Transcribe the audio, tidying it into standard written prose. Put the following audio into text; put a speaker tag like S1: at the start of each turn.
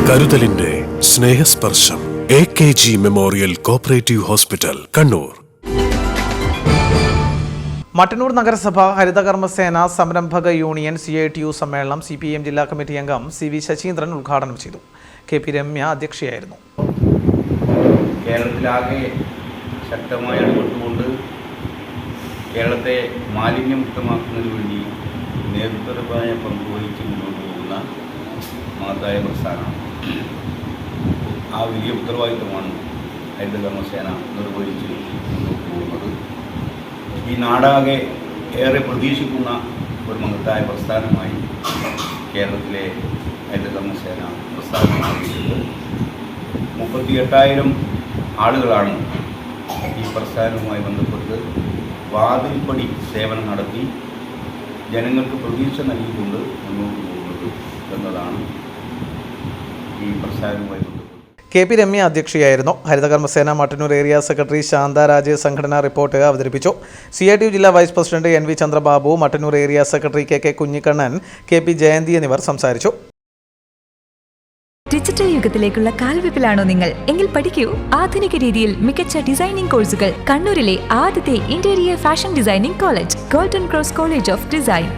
S1: കരുതലിന്റെ സ്നേഹസ്പർശം AKG memorial cooperative hospital, Kannur.
S2: Mattannur നഗരസഭ ഹരിതകർമ്മസേന സംരംഭക union CITU സമ്മേളനം CPM ജില്ലാ കമ്മിറ്റി അംഗം CV ശശീന്ദ്രൻ ഉദ്ഘാടനം ചെയ്തു. KP രമ്യ അധ്യക്ഷയായിരുന്നു.
S3: കേരളത്തിലാകെ ശക്തമായ ഇടപെട്ടുകൊണ്ട് കേരളത്തെ മാലിന്യമുക്തമാക്കുന്നതിന് വേണ്ടി നേതൃത്വപരമായ പങ്ക് വഹിച്ച് മുന്നോട്ട് പോകുന്ന മഹത്തായ പ്രസ്ഥാനമാണ്. ആ വലിയ ഉത്തരവാദിത്തമാണ് ഹരിതകർമ്മസേന നിർവഹിച്ച് മുന്നോട്ട് പോകുന്നത്. ഈ നാടാകെ ഏറെ പ്രതീക്ഷിക്കുന്ന ഒരു മഹത്തായ പ്രസ്ഥാനമായി കേരളത്തിലെ ഹരിതകർമ്മസേന പ്രസ്ഥാനം മാറിയിട്ടുണ്ട്. 38,000 ആളുകളാണ് ഈ പ്രസ്ഥാനവുമായി ബന്ധപ്പെട്ട് വാതിൽപ്പടി സേവനം നടത്തി ജനങ്ങൾക്ക് പ്രതീക്ഷ നൽകിക്കൊണ്ട് മുന്നോട്ട് പോകുന്നത് എന്നതാണ് ഈ പ്രസ്ഥാനവുമായി ബന്ധപ്പെട്ട്.
S2: KP രമ്യ അധ്യക്ഷയായിരുന്നു. ഹരിതകർമ്മസേന മട്ടന്നൂർ ഏരിയ സെക്രട്ടറി ശാന്ത രാജ് സംഘടനാ റിപ്പോർട്ട് അവതരിപ്പിച്ചു. CITU ജില്ലാ vice president NV Chandrababu, Mattannur area secretary KK Kunhikannan, KP Jayanthi എന്നിവർ സംസാരിച്ചു.
S4: ഡിജിറ്റൽ യുഗത്തിലേക്കുള്ള കാൽവെപ്പിലാണോ നിങ്ങൾ? എങ്കിൽ പഠിക്കൂ. ആധുനിക രീതിയിൽ മികച്ച ഡിസൈനിംഗ് കോഴ്സുകൾ കണ്ണൂരിലെ ആദ്യത്തെ interior fashion designing college, golden cross college of design.